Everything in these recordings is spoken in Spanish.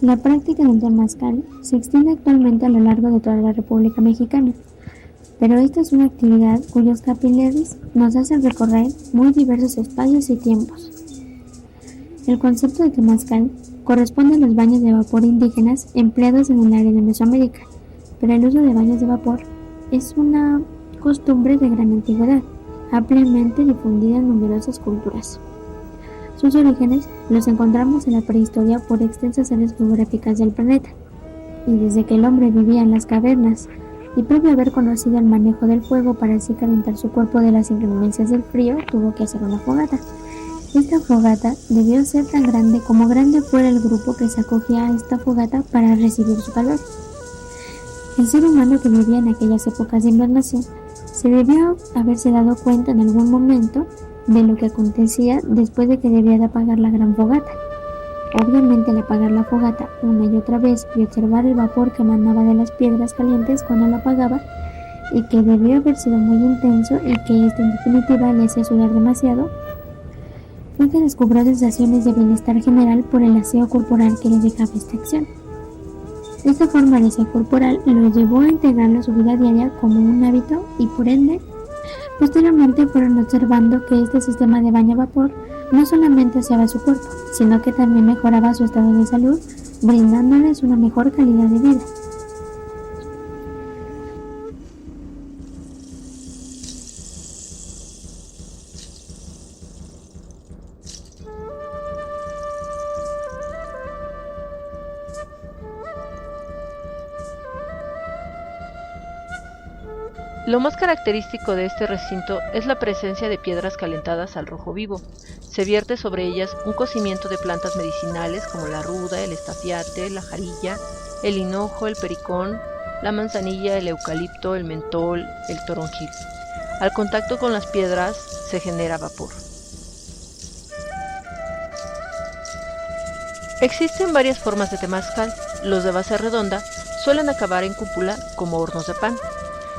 La práctica del temazcal se extiende actualmente a lo largo de toda la República Mexicana, pero esta es una actividad cuyos capilares nos hacen recorrer muy diversos espacios y tiempos. El concepto de temazcal corresponde a los baños de vapor indígenas empleados en el área de Mesoamérica, pero el uso de baños de vapor es una costumbre de gran antigüedad, ampliamente difundida en numerosas culturas. Sus orígenes los encontramos en la prehistoria por extensas áreas geográficas del planeta, y desde que el hombre vivía en las cavernas y previo a haber conocido el manejo del fuego para así calentar su cuerpo de las inclemencias del frío, tuvo que hacer una fogata. Esta fogata debió ser tan grande como grande fuera el grupo que se acogía a esta fogata para recibir su calor. El ser humano que vivía en aquellas épocas de invernación se debió haberse dado cuenta en algún momento de lo que acontecía después de que debía de apagar la gran fogata. Obviamente al apagar la fogata una y otra vez y observar el vapor que emanaba de las piedras calientes cuando la apagaba, y que debió haber sido muy intenso y que esto en definitiva le hacía sudar demasiado, fue que descubrió sensaciones de bienestar general por el aseo corporal que le dejaba esta acción. Esta forma de aseo corporal lo llevó a integrarlo a su vida diaria como un hábito y por ende posteriormente fueron observando que este sistema de baño a vapor no solamente aseaba su cuerpo, sino que también mejoraba su estado de salud, brindándoles una mejor calidad de vida. Lo más característico de este recinto es la presencia de piedras calentadas al rojo vivo. Se vierte sobre ellas un cocimiento de plantas medicinales como la ruda, el estafiate, la jarilla, el hinojo, el pericón, la manzanilla, el eucalipto, el mentol, el toronjil. Al contacto con las piedras se genera vapor. Existen varias formas de temazcal. Los de base redonda suelen acabar en cúpula como hornos de pan.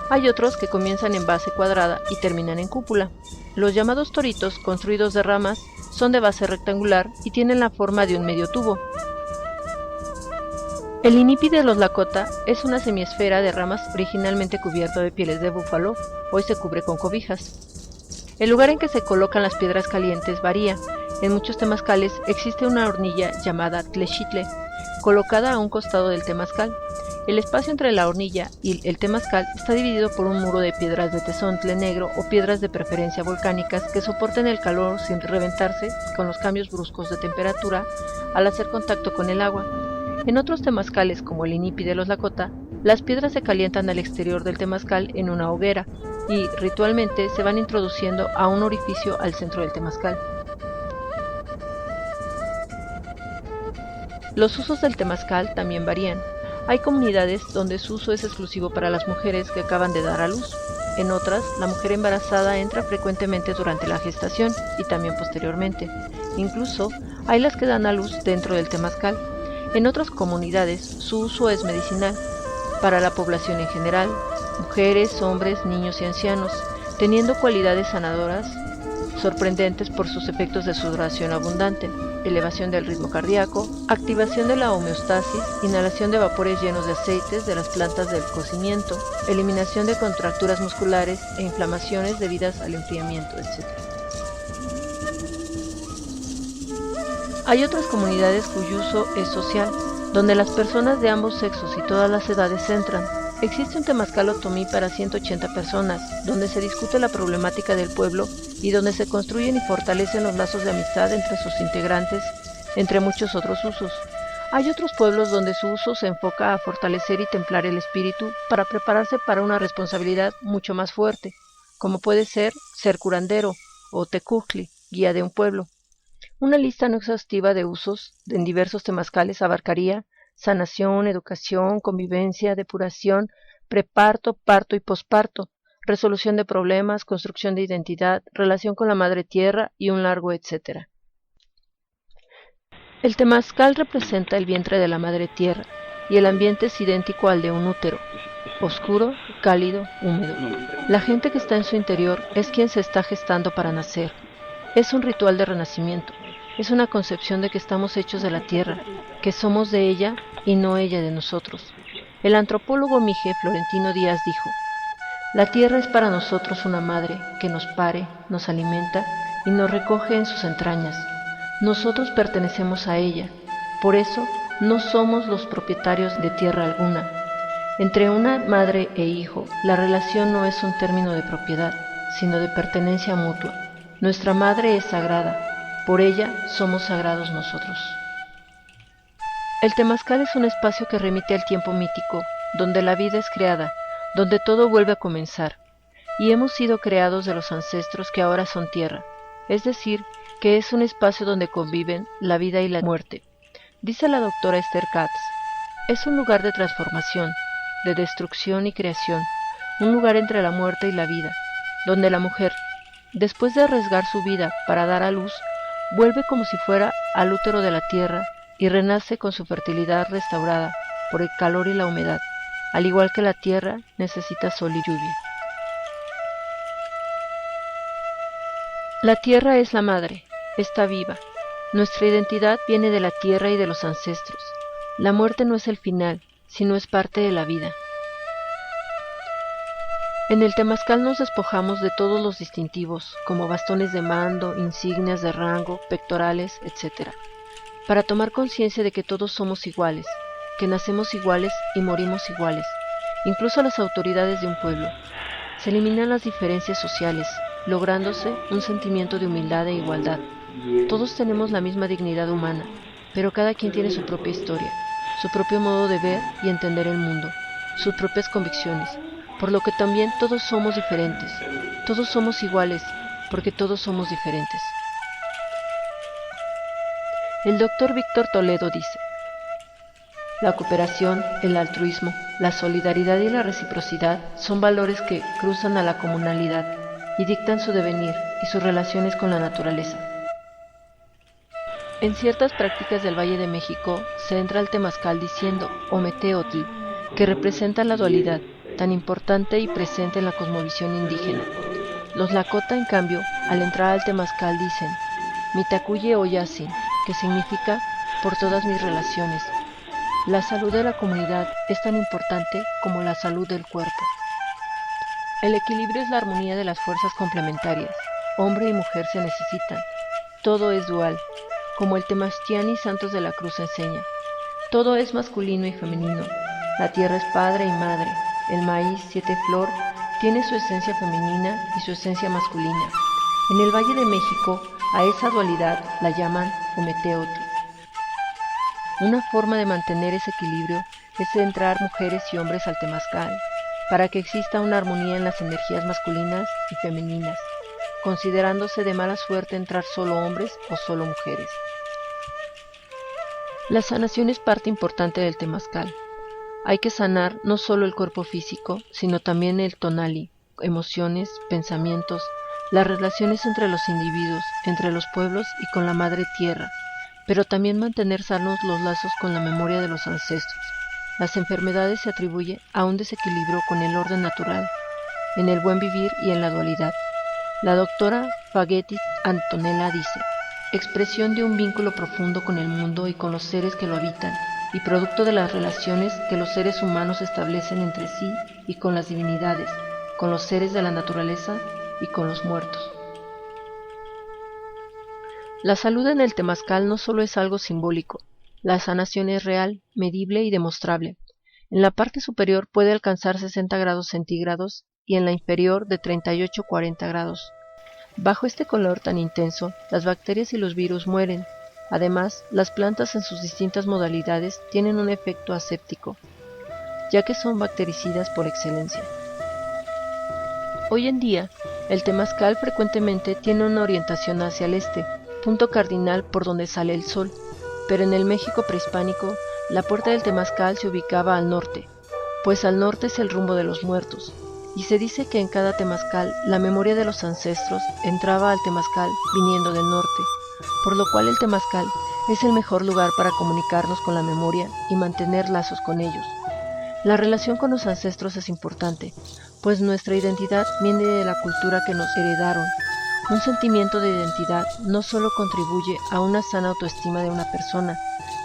Hay otros que comienzan en base cuadrada y terminan en cúpula. Los llamados toritos, construidos de ramas, son de base rectangular y tienen la forma de un medio tubo. El inipi de los Lakota es una semiesfera de ramas originalmente cubierta de pieles de búfalo, hoy se cubre con cobijas. El lugar en que se colocan las piedras calientes varía. En muchos temazcales existe una hornilla llamada tlechitle, colocada a un costado del temazcal. El espacio entre la hornilla y el temazcal está dividido por un muro de piedras de tezontle negro o piedras de preferencia volcánicas que soporten el calor sin reventarse con los cambios bruscos de temperatura al hacer contacto con el agua. En otros temazcales, como el inipi de los Lakota, las piedras se calientan al exterior del temazcal en una hoguera y ritualmente se van introduciendo a un orificio al centro del temazcal. Los usos del temazcal también varían. Hay comunidades donde su uso es exclusivo para las mujeres que acaban de dar a luz. En otras, la mujer embarazada entra frecuentemente durante la gestación y también posteriormente. Incluso, hay las que dan a luz dentro del temazcal. En otras comunidades, su uso es medicinal. Para la población en general, mujeres, hombres, niños y ancianos, teniendo cualidades sanadoras sorprendentes por sus efectos de sudoración abundante, elevación del ritmo cardíaco, activación de la homeostasis, inhalación de vapores llenos de aceites de las plantas del cocimiento, eliminación de contracturas musculares e inflamaciones debidas al enfriamiento, etc. Hay otras comunidades cuyo uso es social, donde las personas de ambos sexos y todas las edades entran. Existe un temazcal otomí para 180 personas, donde se discute la problemática del pueblo y donde se construyen y fortalecen los lazos de amistad entre sus integrantes, entre muchos otros usos. Hay otros pueblos donde su uso se enfoca a fortalecer y templar el espíritu para prepararse para una responsabilidad mucho más fuerte, como puede ser curandero o tecujli, guía de un pueblo. Una lista no exhaustiva de usos en diversos temazcales abarcaría sanación, educación, convivencia, depuración, preparto, parto y posparto, resolución de problemas, construcción de identidad, relación con la madre tierra y un largo etcétera. El temazcal representa el vientre de la madre tierra y el ambiente es idéntico al de un útero, oscuro, cálido, húmedo. La gente que está en su interior es quien se está gestando para nacer. Es un ritual de renacimiento. Es una concepción de que estamos hechos de la tierra, que somos de ella y no ella de nosotros. El antropólogo Mije Florentino Díaz dijo: la tierra es para nosotros una madre que nos pare, nos alimenta y nos recoge en sus entrañas. Nosotros pertenecemos a ella, por eso no somos los propietarios de tierra alguna. Entre una madre e hijo, la relación no es un término de propiedad, sino de pertenencia mutua. Nuestra madre es sagrada, por ella somos sagrados nosotros. El temazcal es un espacio que remite al tiempo mítico, donde la vida es creada, donde todo vuelve a comenzar, y hemos sido creados de los ancestros que ahora son tierra, es decir, que es un espacio donde conviven la vida y la muerte. Dice la doctora Esther Katz: es un lugar de transformación, de destrucción y creación, un lugar entre la muerte y la vida, donde la mujer, después de arriesgar su vida para dar a luz, vuelve como si fuera al útero de la tierra y renace con su fertilidad restaurada por el calor y la humedad, al igual que la tierra necesita sol y lluvia. La tierra es la madre, está viva. Nuestra identidad viene de la tierra y de los ancestros. La muerte no es el final, sino es parte de la vida. En el temazcal nos despojamos de todos los distintivos, como bastones de mando, insignias de rango, pectorales, etc., para tomar conciencia de que todos somos iguales, que nacemos iguales y morimos iguales, incluso las autoridades de un pueblo. Se eliminan las diferencias sociales, lográndose un sentimiento de humildad e igualdad. Todos tenemos la misma dignidad humana, pero cada quien tiene su propia historia, su propio modo de ver y entender el mundo, sus propias convicciones, por lo que también todos somos diferentes. Todos somos iguales, porque todos somos diferentes. El doctor Víctor Toledo dice: la cooperación, el altruismo, la solidaridad y la reciprocidad son valores que cruzan a la comunalidad y dictan su devenir y sus relaciones con la naturaleza. En ciertas prácticas del Valle de México se entra al temazcal diciendo Ometeotl, que representa la dualidad, tan importante y presente en la cosmovisión indígena. Los Lakota, en cambio, al entrar al temazcal dicen Mitakuye Oyasin, que significa por todas mis relaciones. La salud de la comunidad es tan importante como la salud del cuerpo. El equilibrio es la armonía de las fuerzas complementarias. Hombre y mujer se necesitan. Todo es dual, como el Temachtiani Santos de la Cruz enseña. Todo es masculino y femenino. La tierra es padre y madre. El maíz, siete flor, tiene su esencia femenina y su esencia masculina. En el Valle de México, a esa dualidad la llaman Ometeotl. Una forma de mantener ese equilibrio es entrar mujeres y hombres al temazcal, para que exista una armonía en las energías masculinas y femeninas, considerándose de mala suerte entrar solo hombres o solo mujeres. La sanación es parte importante del temazcal. Hay que sanar no solo el cuerpo físico, sino también el tonali, emociones, pensamientos, las relaciones entre los individuos, entre los pueblos y con la madre tierra, pero también mantener sanos los lazos con la memoria de los ancestros. Las enfermedades se atribuyen a un desequilibrio con el orden natural, en el buen vivir y en la dualidad. La doctora Fagetti Antonella dice: expresión de un vínculo profundo con el mundo y con los seres que lo habitan, y producto de las relaciones que los seres humanos establecen entre sí y con las divinidades, con los seres de la naturaleza y con los muertos. La salud en el temazcal no solo es algo simbólico, la sanación es real, medible y demostrable. En la parte superior puede alcanzar 60 grados centígrados y en la inferior de 38-40 grados. Bajo este color tan intenso, las bacterias y los virus mueren. Además, las plantas en sus distintas modalidades tienen un efecto aséptico, ya que son bactericidas por excelencia. Hoy en día, el temazcal frecuentemente tiene una orientación hacia el este, punto cardinal por donde sale el sol, pero en el México prehispánico, la puerta del temazcal se ubicaba al norte, pues al norte es el rumbo de los muertos, y se dice que en cada temazcal la memoria de los ancestros entraba al temazcal viniendo del norte, por lo cual el temazcal es el mejor lugar para comunicarnos con la memoria y mantener lazos con ellos. La relación con los ancestros es importante, pues nuestra identidad viene de la cultura que nos heredaron, Un sentimiento de identidad no solo contribuye a una sana autoestima de una persona,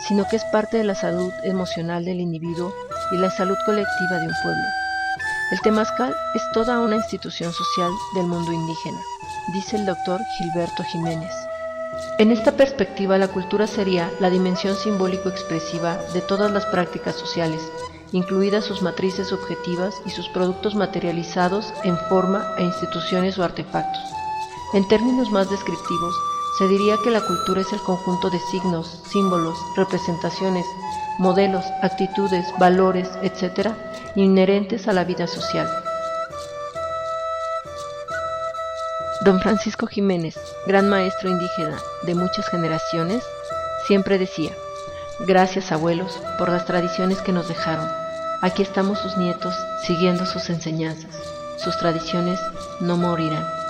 sino que es parte de la salud emocional del individuo y la salud colectiva de un pueblo. El temazcal es toda una institución social del mundo indígena, dice el doctor Gilberto Jiménez. En esta perspectiva, la cultura sería la dimensión simbólico-expresiva de todas las prácticas sociales, incluidas sus matrices objetivas y sus productos materializados en forma e instituciones o artefactos. En términos más descriptivos, se diría que la cultura es el conjunto de signos, símbolos, representaciones, modelos, actitudes, valores, etc., inherentes a la vida social. Don Francisco Jiménez, gran maestro indígena de muchas generaciones, siempre decía: gracias, abuelos, por las tradiciones que nos dejaron. Aquí estamos sus nietos, siguiendo sus enseñanzas. Sus tradiciones no morirán.